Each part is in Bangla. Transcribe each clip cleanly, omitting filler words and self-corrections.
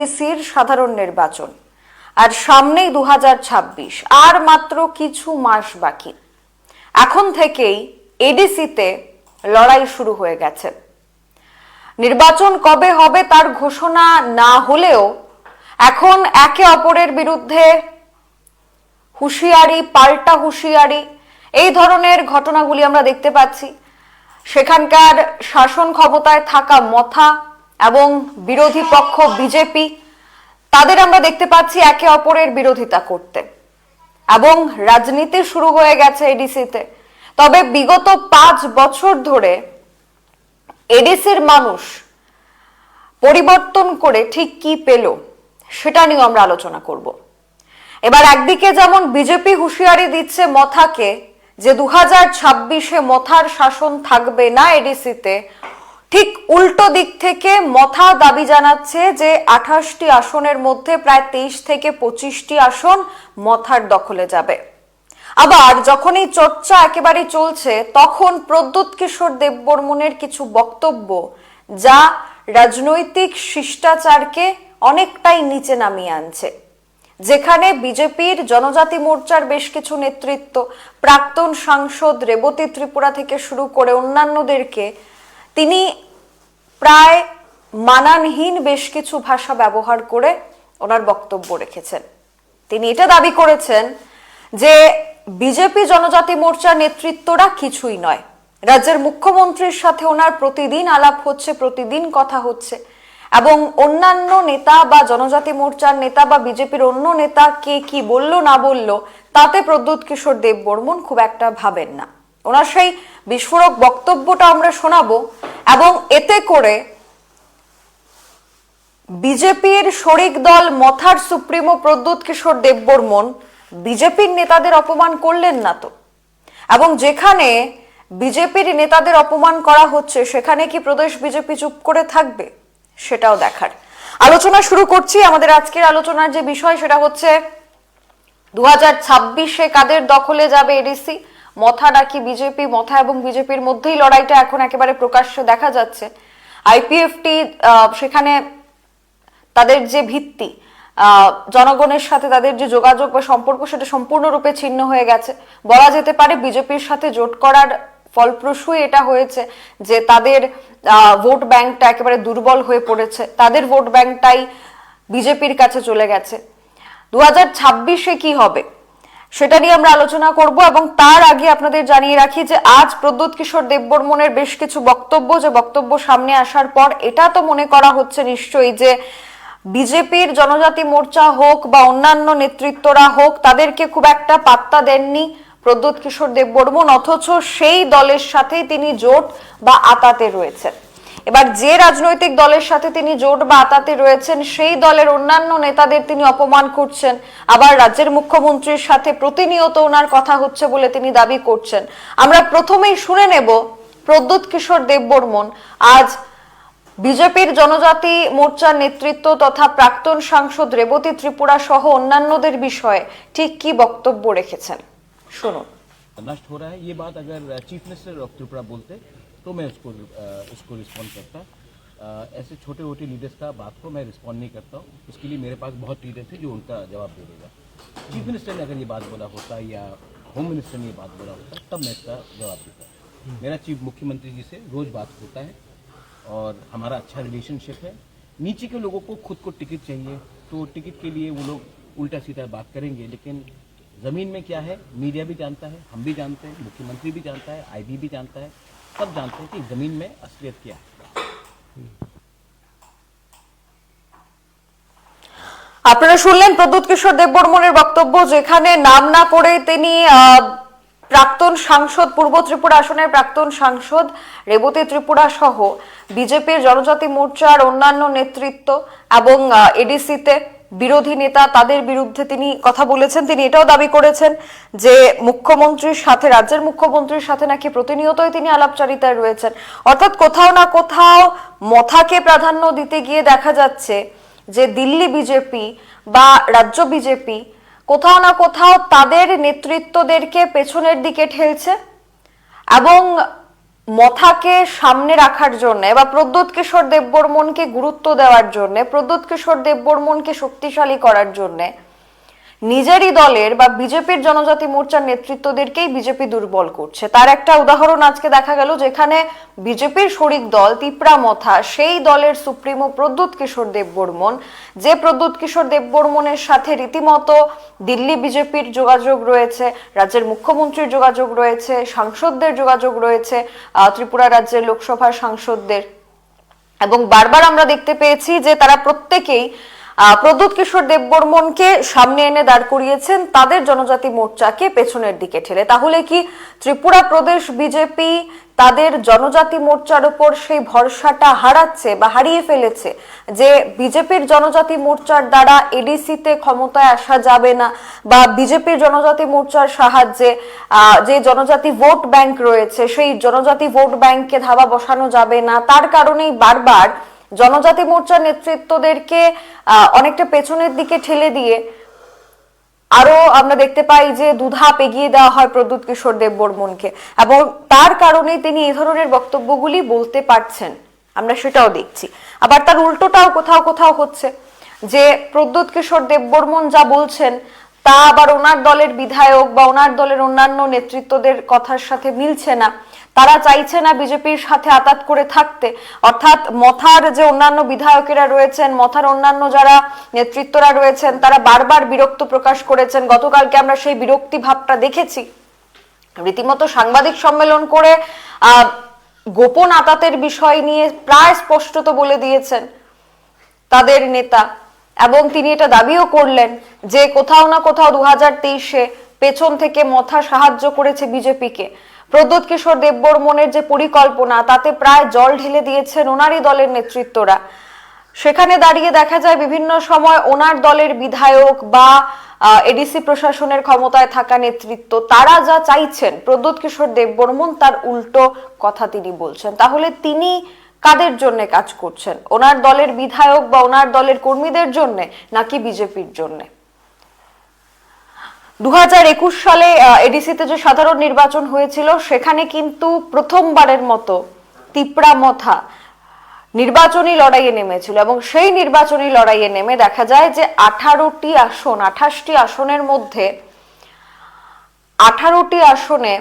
এডিসির সাধারণ নির্বাচন আর সামনেই 2026 আর মাত্র কিছু মাস বাকি। এখন থেকেই এডিসিতে লড়াই শুরু হয়ে গেছে। নির্বাচন কবে হবে তার ঘোষণা না হলেও এখন একে অপরের বিরুদ্ধে হুঁশিয়ারি, পাল্টা হুঁশিয়ারি, এই ধরনের ঘটনাগুলি আমরা দেখতে পাচ্ছি। সেখানকার শাসন ক্ষমতায় থাকা মথা এবং বিরোধী পক্ষ বিজেপি, তাদের আমরা দেখতে পাচ্ছি একে অপরের বিরোধিতা করতে, এবং রাজনীতি শুরু হয়ে গেছে এডিসিতে। তবে বিগত 5 বছর ধরে এডিসির মানুষ পরিবর্তন করে ঠিক কি পেল সেটা নিয়ে আমরা আলোচনা করব। এবার একদিকে যেমন বিজেপি হুঁশিয়ারি দিচ্ছে মথাকে যে 2026-এ মথার শাসন থাকবে না এডিসিতে, ঠিক উল্টো দিক থেকে মথা দাবি জানাচ্ছে যে 28টি আসনের মধ্যে প্রায় 23 থেকে 25টি আসন মথার দখলে যাবে। আবার যখন এই চর্চা একেবারে চলছে তখন প্রদ্যোৎ কিশোর দেববর্মনের কিছু বক্তব্য যা রাজনৈতিক শিষ্টাচারকে অনেকটাই নিচে নামিয়ে আনছে, যেখানে বিজেপির জনজাতি মোর্চার বেশ কিছু নেতৃত্ব, প্রাক্তন সাংসদ রেবতী ত্রিপুরা থেকে শুরু করে অন্যান্যদেরকে তিনি প্রায় মানানহীন বেশ কিছু ভাষা ব্যবহার করে ওনার বক্তব্য রেখেছেন। তিনি এটা দাবি করেছেন যে বিজেপি জনজাতি মোর্চার নেতৃত্বরা কিছুই নয়, রাজ্যের মুখ্যমন্ত্রীর সাথে ওনার প্রতিদিন আলাপ হচ্ছে, প্রতিদিন কথা হচ্ছে, এবং অন্যান্য নেতা বা জনজাতি মোর্চার নেতা বা বিজেপির অন্য নেতা কে কি বলল না বলল তাতে প্রদ্যোৎ কিশোর দেববর্মন খুব একটা ভাবেন না। ওনার সেই বিস্ফোরক বক্তব্যটা আমরা শোনাবো, এবং এতে করে বিজেপির শরিক দল মথার সুপ্রিমো প্রদ্যোৎ কিশোর দেববর্মন বিজেপির নেতাদের অপমান করলেন না তো, এবং যেখানে বিজেপির নেতাদের অপমান করা হচ্ছে সেখানে কি প্রদেশ বিজেপি চুপ করে থাকবে সেটাও দেখার। আলোচনা শুরু করছি। আমাদের আজকের আলোচনার যে বিষয় সেটা হচ্ছে 2026-এ কাদের দখলে যাবে এডিসি, মথা নাকি বিজেপি। মথা এবং বিজেপির মধ্যেই লড়াইটা এখন একেবারে প্রকাশ্যে দেখা যাচ্ছে। আইপিএফটি সেখানে তাদের যে ভিত্তি, জনগণের সাথে তাদের যে যোগাযোগ বা সম্পর্ক, সেটা সম্পূর্ণরূপে ছিন্ন হয়ে গেছে। বলা যেতে পারে বিজেপির সাথে জোট করার ফলপ্রসূই এটা হয়েছে যে তাদের ভোট ব্যাংকটা একেবারে দুর্বল হয়ে পড়েছে, তাদের ভোট ব্যাংকটাই বিজেপির কাছে চলে গেছে। 2026-এ কি হবে সেটা নিয়ে আমরা আলোচনা করব, এবং তার আগে আপনাদের জানিয়ে রাখি যে আজ প্রদ্যোৎ কিশোর দেববর্মনের বেশ কিছু বক্তব্য, যে বক্তব্য সামনে আসার পর এটা তো মনে করা হচ্ছে নিশ্চয়ই যে বিজেপির জনজাতি মোর্চা হোক বা অন্যান্য নেতৃত্বরা হোক, তাদেরকে খুব একটা পাত্তা দেননি প্রদ্যোৎ কিশোর দেববর্মন, অথচ সেই দলের সাথেই তিনি জোট বা আতাতে রয়েছেন। এবার যে রাজনৈতিক দলের সাথে তিনি জোট বা আতাতে রয়েছেন সেই দলের অন্যান্য নেতাদের তিনি অপমান করছেন, আবার রাজ্যের মুখ্যমন্ত্রীর সাথে প্রতিনিয়ত ওনার কথা হচ্ছে বলে তিনি দাবি করছেন। আমরা প্রথমেই শুনে নেব প্রদ্যোৎ কিশোর দেববর্মন আজ বিজেপির জনজাতি মোর্চার নেতৃত্ব তথা প্রাক্তন সাংসদ রেবতী ত্রিপুরা সহ অন্যান্যদের বিষয়ে ঠিক কি বক্তব্য রেখেছেন, শুনুন। नष्ट हो रहा है ये बात अगर चीफ मिनिस्टर ऑफ त्रिपुरा बोलते तो मैं उसको रिस्पॉन्ड करता। ऐसे छोटे छोटे लीडर्स का बात को मैं रिस्पॉन्ड नहीं करता हूँ। उसके लिए मेरे पास बहुत लीडर्स हैं जो उनका जवाब दे देगा। चीफ मिनिस्टर ने अगर ये बात बोला होता या होम मिनिस्टर ने ये बात बोला होता तब मैं इसका जवाब देता। मेरा चीफ मुख्यमंत्री जी से रोज बात होता है और हमारा अच्छा रिलेशनशिप है। नीचे के लोगों को खुद को टिकट चाहिए तो टिकट के लिए वो लोग उल्टा सीधा बात करेंगे, लेकिन जमीन में क्या है मीडिया भी जानता है, हम भी जानते हैं, मुख्यमंत्री भी जानता है, आईबी भी जानता है, सब जानते हैं कि जमीन में असलियत क्या है। আপনারা শুনলেন প্রদ্যোৎ কিশোর দেববর্মনের বক্তব্য, যেখানে নাম না করে তিনি প্রাক্তন সাংসদ, পূর্ব ত্রিপুরা আসনের প্রাক্তন সাংসদ রেবতী ত্রিপুরা সহ বিজেপির জনজাতি মোর্চার অন্যান্য নেতৃত্ব এবং এডিসিতে বিরোধী নেতা, তাদের বিরুদ্ধে তিনি কথা বলেছেন। তিনি এটাও দাবি করেছেন যে মুখ্যমন্ত্রীর সাথে, রাজ্যের মুখ্যমন্ত্রীর সাথে নাকি প্রতিনিয়তই তিনি আলাপচারিতায় রয়েছেন। অর্থাৎ কোথাও না কোথাও মথাকে প্রাধান্য দিতে গিয়ে দেখা যাচ্ছে যে দিল্লি বিজেপি বা রাজ্য বিজেপি কোথাও না কোথাও তাদের নেতৃত্বদেরকে পেছনের দিকে ঠেলছে, এবং মথাকে সামনে রাখার জন্য বা প্রদ্যোৎ কিশোর দেববর্মনকে গুরুত্ব দেওয়ার জন্য, প্রদ্যোৎ কিশোর দেববর্মনকে শক্তিশালী করার জন্য নিজেরই দলের বা বিজেপির জনজাতি মোর্চার নেতৃত্বদেরকেই বিজেপি দুর্বল করছে। তার একটা উদাহরণ আজকে দেখা গেল, যেখানে বিজেপির শরিক দল তিপ্রা মথা, সেই দলের সুপ্রিমো প্রদ্যোৎ কিশোর দেববর্মন, যে প্রদ্যোৎ কিশোর দেববর্মনের সাথে রীতিমতো দিল্লি বিজেপির যোগাযোগ রয়েছে, রাজ্যের মুখ্যমন্ত্রীর যোগাযোগ রয়েছে, সাংসদদের যোগাযোগ রয়েছে, ত্রিপুরা রাজ্যের লোকসভার সাংসদদের, এবং বারবার আমরা দেখতে পেয়েছি যে তারা প্রত্যেকেই প্রদ্যোৎ কিশোর দেববর্মনকে সামনে এনে দাঁড় করিয়েছেন তাদের জনজাতি মোর্চাকে পেছনের দিকে ঠেলে। তাহলে কি ত্রিপুরা প্রদেশ বিজেপি তাদের জনজাতি মোর্চার উপর সেই ভরসাটা হারাচ্ছে বা হারিয়ে ফেলেছে, যে বিজেপির জনজাতি মোর্চার দ্বারা এডিসিতে ক্ষমতায় আসা যাবে না, বা বিজেপির জনজাতি মোর্চার সাহায্যে যে জনজাতি ভোট ব্যাংক রয়েছে সেই জনজাতি ভোট ব্যাংককে ধাবা বসানো যাবে না? তার কারণেই বারবার জনজাতি মোর্চার নেতৃত্বদেরকে অনেকটা পেছনের দিকে ঠেলে দিয়ে আরো আমরা দেখতে পাই যে দুধাপ এগিয়ে দেওয়া হয় প্রদ্যোৎ কিশোর দেববর্মনকে, এবং তার কারণে তিনি এই ধরনের বক্তব্যগুলি বলতে পারছেন, আমরা সেটাও দেখছি। আবার তার উল্টোটাও কোথাও কোথাও হচ্ছে, যে প্রদ্যোৎ কিশোর দেববর্মন যা বলছেন তা আবার ওনার দলের বিধায়ক বা ওনার দলের অন্যান্য নেতৃত্বদের কথার সাথে মিলছে না। তারা চাইছে না বিজেপির সাথে আতাত করে থাকতে, অর্থাৎ মথার যে অন্যান্য বিধায়কেরা রয়েছেন, মথার অন্যান্য যারা নেতৃত্বরা রয়েছেন, তারা বারবার বিরক্ত প্রকাশ করেছেন। গতকালকে আমরা সেই বিরক্তি ভাবটা দেখেছি, রীতিমতো সাংবাদিক সম্মেলন করে গোপন আতাতের বিষয় নিয়ে প্রায় স্পষ্টত বলে দিয়েছেন তাদের নেতা, এবং তিনি এটা দাবিও করলেন যে কোথাও না কোথাও 2023-এ পেছন থেকে মথা সাহায্য করেছে বিজেপিকে। প্রদ্যোৎ কিশোর দেববর্মনের যে পরিকল্পনা তাতে প্রায় জল ঢেলে দিয়েছেন ওনারই দলের নেতৃত্বরা। সেখানে দাঁড়িয়ে দেখা যায় বিভিন্ন সময় ওনার দলের বিধায়ক বা এডিসি প্রশাসনের ক্ষমতায় থাকা নেতৃত্ব তারা যা চাইছেন প্রদ্যোৎ কিশোর দেববর্মন তার উল্টো কথা তিনি বলছেন। তাহলে তিনি কাদের জন্য কাজ করছেন? ওনার দলের বিধায়ক বা ওনার দলের কর্মীদের জন্য, নাকি বিজেপির জন্য? 2021 সালে এডিসিতে যে সাধারণ নির্বাচন হয়েছিল সেখানে কিন্তু প্রথমবারের মতো তিপ্রা মথা নির্বাচনী লড়াইয়ে নেমেছিল, এবং সেই নির্বাচনী লড়াইয়ে নেমে দেখা যায় যে 28টি আসনের মধ্যে 18টি আসনে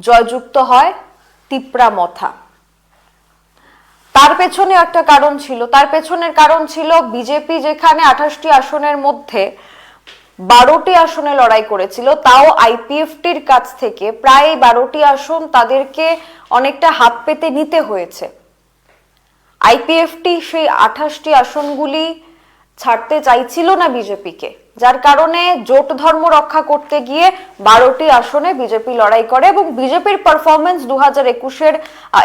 জয়যুক্ত হয় তিপ্রা মথা। তার পেছনে একটা কারণ ছিল, তার পেছনের কারণ ছিল বিজেপি যেখানে 28টি আসনের মধ্যে 12টি আসনে লড়াই করেছিল, তাও আইপিএফটির কাছ থেকে প্রায় 12টি আসন তাদেরকে অনেকটা হাত পেতে নিতে হয়েছে। আইপিএফটি সেই 28টি আসনগুলি ছাড়তে চাইছিল না বিজেপিকে, যার কারণে জোট ধর্ম রক্ষা করতে গিয়ে 12টি আসনে বিজেপি লড়াই করে, এবং বিজেপির পারফরমেন্স 2021-এর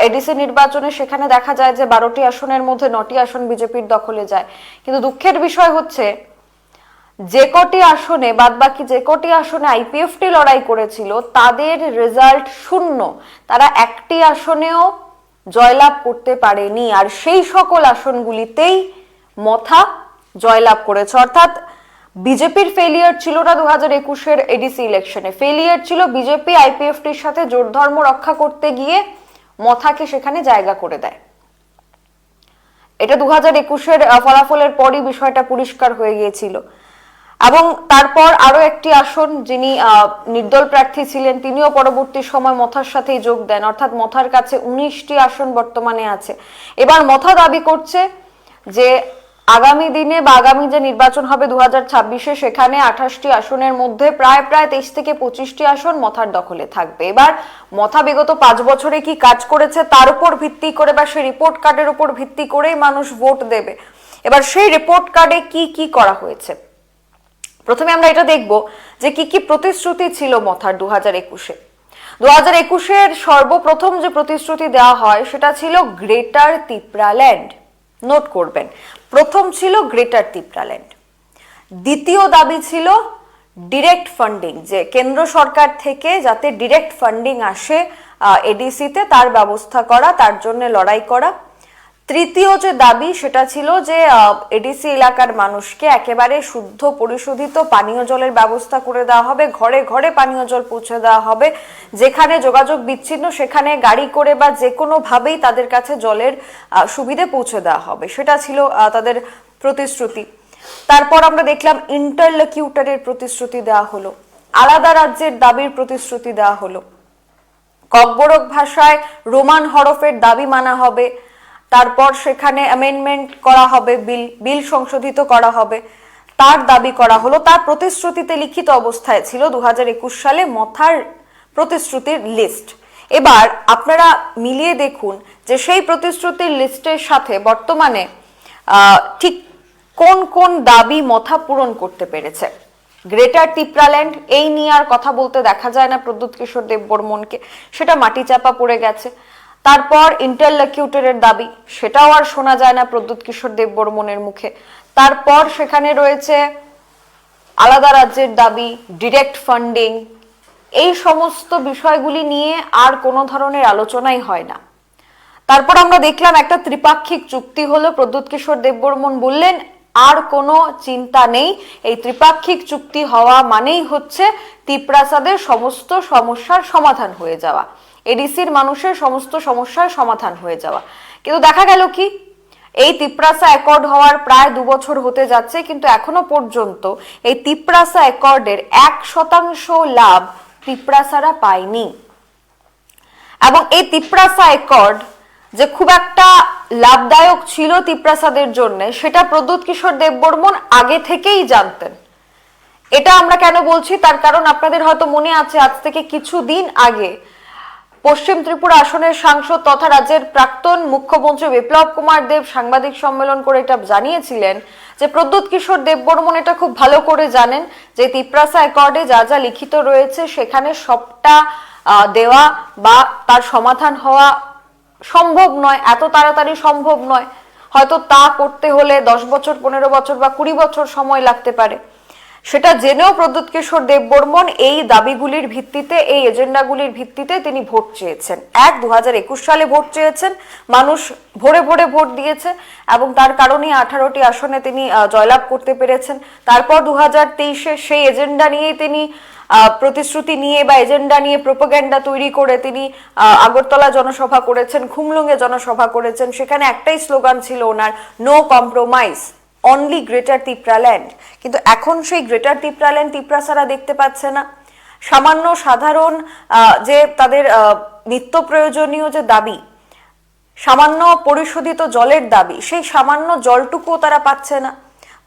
এডিসি নির্বাচনে সেখানে দেখা যায় যে 12টি আসনের মধ্যে 9টি আসন বিজেপির দখলে যায়। কিন্তু দুঃখের বিষয় হচ্ছে যে কটি আসনে বাদবাকি যে কটি আসনে আইপিএফটি লড়াই করেছিল তাদের রেজাল্ট শূন্য, তারা একটি আসনেও জয়লাভ করতে পারেনি, আর সেই সকল আসনগুলিতেই মথা জয়লাভ করেছে। অর্থাৎ বিজেপির ফেলিয়ার ছিল না 2021-এর এডিসি ইলেকশনে, ফেলিয়ার ছিল বিজেপি আইপিএফটির সাথে জোট ধর্ম রক্ষা করতে গিয়ে মথাকে সেখানে জায়গা করে দেয়। এটা 2021-এর ফলাফলের পরই বিষয়টা পরিষ্কার হয়ে গিয়েছিল। এবং তারপর আরো একটি আসন যিনি নির্দল প্রার্থী ছিলেন তিনিও পরবর্তী সময় মথার সাথেই যোগ দেন, অর্থাৎ মথার কাছে 19টি আসন বর্তমানে আছে। এবার মথা দাবি করছে যে আগামী দিনে বা আগামী যে নির্বাচন হবে 2026-এ সেখানে 28টি আসনের মধ্যে প্রায় 23 থেকে 25টি আসন মথার দখলে থাকবে। এবার মথা বিগত 5 বছরে কি কাজ করেছে তার উপর ভিত্তি করে বা সেই রিপোর্ট কার্ডের উপর ভিত্তি করেই মানুষ ভোট দেবে। এবার সেই রিপোর্ট কার্ডে কি কি করা হয়েছে, প্রথমে আমরা এটা দেখব যে কি কি প্রতিশ্রুতি ছিল মথার 2021-এ। 2021-এর সর্বপ্রথম যে প্রতিশ্রুতি দেওয়া হয় সেটা ছিল গ্রেটার তিপ্রাল্যান্ড। নোট করবেন, প্রথম ছিল গ্রেটার তিপ্রাল্যান্ড, দ্বিতীয় দাবি ছিল ডিরেক্ট ফান্ডিং, যে কেন্দ্র সরকার থেকে যাতে ডিরেক্ট ফান্ডিং আসে এডিসিতে তার ব্যবস্থা করা, তার জন্য লড়াই করা। তৃতীয় যে দাবি সেটা ছিল যে এডিসি এলাকার মানুষকে একেবারে শুদ্ধ পরিশোধিত পানীয় জলের ব্যবস্থা করে দেওয়া হবে, ঘরে ঘরে পানীয় জল পৌঁছে দেওয়া হবে, যেখানে যোগাযোগ বিচ্ছিন্ন সেখানে গাড়ি করে বা যে কোনো ভাবেই তাদের কাছে জলের সুবিধে পৌঁছে দেওয়া হবে, সেটা ছিল তাদের প্রতিশ্রুতি। তারপর আমরা দেখলাম ইন্টারলকিউটরের প্রতিশ্রুতি দেওয়া হলো, আলাদা রাজ্যের দাবির প্রতিশ্রুতি দেওয়া হলো, ককবরক ভাষায় রোমান হরফের দাবি মানা হবে, তারপর সেখানে অ্যামেন্ডমেন্ট করা হবে, বিল সংশোধিত করা হবে, তার দাবি করা হলো। তার প্রতিশ্রুতিতে লিখিত অবস্থায় ছিল 2021 সালে মথার প্রতিশ্রুতির লিস্ট। এবার আপনারা মিলিয়ে দেখুন যে সেই প্রতিশ্রুতির লিস্টের সাথে বর্তমানে ঠিক কোন কোন দাবি মথা পূরণ করতে পেরেছে। গ্রেটার তিপ্রাল্যান্ড, এই নিয়ে আর কথা বলতে দেখা যায় না প্রদ্যুৎ কিশোর দেববর্মনকে, সেটা মাটি চাপা পড়ে গেছে। তারপর ইন্টারলকিউটরের দাবি, সেটাও আর শোনা যায় না প্রদ্যুৎ কিশোর দেববর্মনের মুখে। তারপর সেখানে রয়েছে আলাদা রাজ্যের দাবি, ডিরেক্ট ফান্ডিং, এই সমস্ত বিষয়গুলি নিয়ে আর কোনো ধরনের আলোচনাই হয় না। তারপর আমরা দেখলাম একটা ত্রিপাক্ষিক চুক্তি হলো, প্রদ্যুৎ কিশোর দেববর্মন বললেন আর কোনো চিন্তা নেই, এই ত্রিপাক্ষিক চুক্তি হওয়া মানেই হচ্ছে তিপ্রাসাদের সমস্ত সমস্যার সমাধান হয়ে যাওয়া, এডিসির মানুষের সমস্ত সমস্যার সমাধান হয়ে যাওয়া। কিন্তু দেখা গেল কি, এই তিপ্রাসা অ্যাকর্ড হওয়ার প্রায় 2 বছর হতে যাচ্ছে, কিন্তু এখনো পর্যন্ত এই তিপ্রাসা অ্যাকর্ডের 1% লাভ তিপ্রাসারা পায়নি। এবং এই তিপ্রাসা অ্যাকর্ড যে খুব একটা লাভদায়ক ছিল তিপ্রাসাদের জন্য, সেটা প্রদ্যুৎ কিশোর দেববর্মন আগে থেকেই জানতেন। এটা আমরা কেন বলছি, তার কারণ আপনাদের হয়তো মনে আছে আজ থেকে কিছুদিন আগে পশ্চিম ত্রিপুরা আসনের সাংসদ তথা রাজ্যের প্রাক্তন মুখ্যমন্ত্রী বিপ্লব কুমার দেব সাংবাদিক সম্মেলন করে এটা জানিয়েছিলেন যে প্রদ্যুৎ কিশোর দেববর্মন এটা খুব ভালো করে জানেন যে তিপ্রাসা অ্যাকর্ডে যা যা লিখিত রয়েছে সেখানে সবটা দেওয়া বা তার সমাধান হওয়া সম্ভব নয়, এত তাড়াতাড়ি সম্ভব নয়, হয়তো তা করতে হলে 10 বছর 15 বছর বা 20 বছর সময় লাগতে পারে। সেটা জেনেও প্রদ্যুৎ কিশোর দেববর্মন এই দাবিগুলির ভিত্তিতে, এই এজেন্ডাগুলির ভিত্তিতে তিনি ভোট চেয়েছেন। 2021 সালে ভোট চেয়েছেন, মানুষ ভোরে ভোরে ভোট দিয়েছে এবং তার কারণে 18টি আসনে তিনি জয়লাভ করতে পেরেছেন। তারপর 2023-এ সেই এজেন্ডা নিয়ে তিনি প্রতিশ্রুতি নিয়ে বা এজেন্ডা নিয়ে প্রোপাগ্যান্ডা তৈরি করে তিনি আগরতলা জনসভা করেছেন, খুমলুঙে জনসভা করেছেন। সেখানে একটাই স্লোগান ছিল ওনার, no compromise, only greater Tipraland. কিন্তু এখন সেই গ্রেটার তিপ্রাল্যান্ড তিপ্রাসারা দেখতে পাচ্ছে না। সামান্য সাধারণ যে তাদের নিত্য প্রয়োজনীয় যে দাবি, সামান্য পরিশোধিত জলের দাবি, সেই সামান্য জলটুকুও তারা পাচ্ছে না।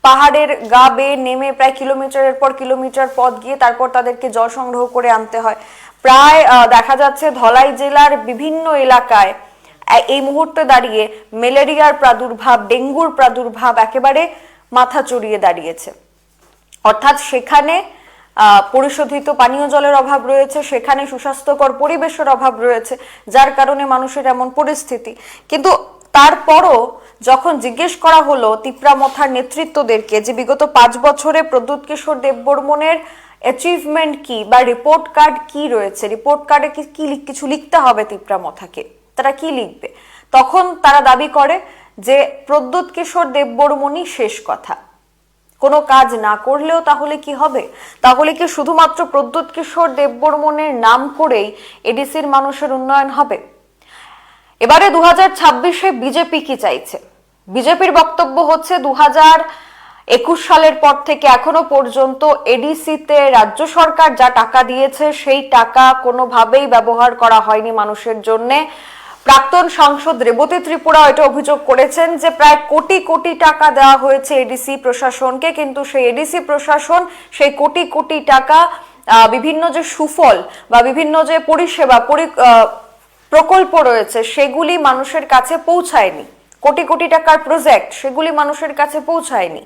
পাহাড়ের গা বেয়ে নেমে প্রায় কিলোমিটারের পর কিলোমিটার পথ গিয়ে তারপর তাদেরকে জল সংগ্রহ করে আনতে হয়। প্রায় দেখা যাচ্ছে ধলাই জেলার বিভিন্ন এলাকায় এই মুহূর্তে দাঁড়িয়ে ম্যালেরিয়ার প্রাদুর্ভাব, ডেঙ্গুর প্রাদুর্ভাব একেবারে মাথা চড়িয়ে দাঁড়িয়েছে। অর্থাৎ সেখানে পরিশোধিত পানীয় জলের অভাব রয়েছে, সেখানে সুস্বাস্থ্যকর পরিবেশের অভাব রয়েছে, যার কারণে মানুষের এমন পরিস্থিতি। কিন্তু তারপরও যখন জিজ্ঞেস করা হলো তিপ্রা মথার নেতৃত্বদেরকে যে বিগত 5 বছরে প্রদ্যুৎ কিশোর দেববর্মনের অ্যাচিভমেন্ট কি বা রিপোর্ট কার্ড কি রয়েছে, রিপোর্ট কার্ডে কি কিছু লিখতে হবে তিপ্রা মথাকে, তারা কি লিখবে, তখন তারা দাবি করে যে প্রদ্যুৎ কিশোর দেববর্মনই শেষ কথা। কোনো কাজ না করলেও তাহলে কি হবে? তাহলে কি শুধুমাত্র প্রদ্যুৎ কিশোর দেববর্মনের নাম করেই এডিসির মানুষের উন্নয়ন হবে? এবারে 2026-এ বিজেপি কি চাইছে? বিজেপির বক্তব্য হচ্ছে 2021 সালের পর থেকে এখনো পর্যন্ত এডিসিতে রাজ্য সরকার যা টাকা দিয়েছে সেই টাকা কোনোভাবেই ব্যবহার করা হয়নি মানুষের জন্য। প্রাক্তন সাংসদ রেবতী ত্রিপুরা এটা অভিযোগ করেছেন যে প্রায় কোটি কোটি টাকা দেওয়া হয়েছে এডিসি প্রশাসনকে, কিন্তু সেই এডিসি প্রশাসন সেই কোটি কোটি টাকা বিভিন্ন যে সুফল বা বিভিন্ন যে পরিষেবা প্রকল্প রয়েছে সেগুলি মানুষের কাছে পৌঁছায়নি। কোটি কোটি টাকার প্রজেক্ট সেগুলি মানুষের কাছে পৌঁছায়নি।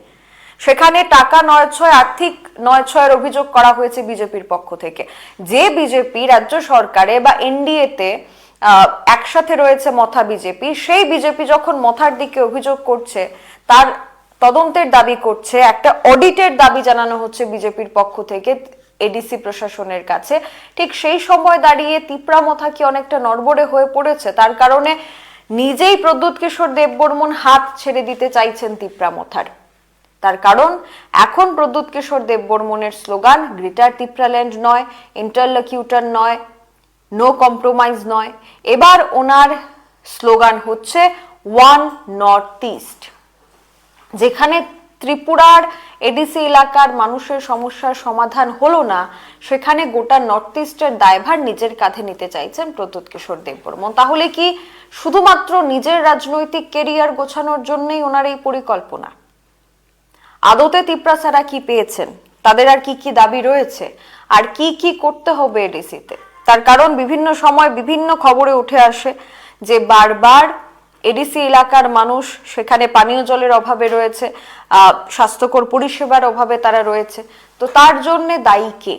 সেখানে টাকা নয়ছয়, আর্থিক নয়ছয়ের অভিযোগ করা হয়েছে বিজেপির পক্ষ থেকে। যে বিজেপি রাজ্য সরকারে বা এনডিএতে একসাথে রয়েছে মথা বিজেপি, সেই বিজেপি যখন মথার দিকে অভিযোগ করছে, তার তদন্তের দাবি করছে, একটা অডিটের দাবি জানানো হচ্ছে বিজেপির পক্ষ থেকে এডিসি প্রশাসনের কাছে, ঠিক সেই সময় দাঁড়িয়ে তিপ্রা মথা কি অনেকটা নড়বড়ে হয়ে পড়েছে। তার কারণে নিজেই প্রদ্যুৎ কিশোর দেববর্মন হাত ছেড়ে দিতে চাইছেন তিপ্রা মথার। তার কারণ এখন প্রদ্যুৎ কিশোর দেববর্মনের স্লোগান গ্রেটার তিপ্রাল্যান্ড নয়, ইন্টারলকিউটর নয়, নো কম্প্রোমাইজ নয়, এবার ওনার স্লোগান হচ্ছে ওয়ান নর্থ ইস্ট। যেখানে ত্রিপুরার এডিসি এলাকার মানুষের সমস্যার সমাধান হলো না, সেখানে গোটা নর্থ ইস্টের দায়ভার নিজের কাঁধে নিতে চাইছেন প্রদ্যুৎ কিশোর দেববর্মন। তাহলে কি শুধুমাত্র নিজের রাজনৈতিক কেরিয়ার গোছানোর জন্যই ওনার এই পরিকল্পনা? আদতে তিপ্রাসারা কি পেয়েছেন, তাদের আর কি কি দাবি রয়েছে, আর কি কি করতে হবে এডিসিতে? তার কারণ বিভিন্ন সময় বিভিন্ন খবরে উঠে আসে যে বারবার এডিসি এলাকার মানুষ সেখানে পানীয় জলের অভাবে রয়েছে, স্বাস্থ্যকর পরিষেবার অভাবে তারা রয়েছে। তো তার জন্য দায়ী কে?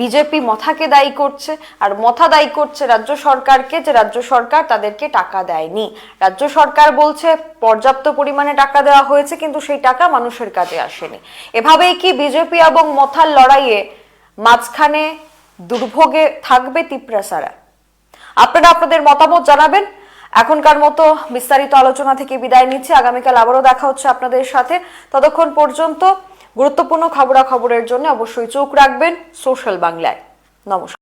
বিজেপি মথাকে দায়ী করছে, আর মথা দায়ী করছে রাজ্য সরকারকে, যে রাজ্য সরকার তাদেরকে টাকা দেয়নি। রাজ্য সরকার বলছে পর্যাপ্ত পরিমাণে টাকা দেওয়া হয়েছে, কিন্তু সেই টাকা মানুষের কাজে আসেনি। এভাবেই কি বিজেপি এবং মথার লড়াইয়ে মাঝখানে দুর্ভোগে থাকবে তিপ্রাসারা? আপনারা আপনাদের মতামত জানাবেন। এখনকার মতো বিস্তারিত আলোচনা থেকে বিদায় নিচ্ছি। আগামীকাল আবারও দেখা হচ্ছে আপনাদের সাথে। ততক্ষণ পর্যন্ত গুরুত্বপূর্ণ খবরাখবরের জন্য অবশ্যই চোখ রাখবেন সোশ্যাল বাংলায়। নমস্কার।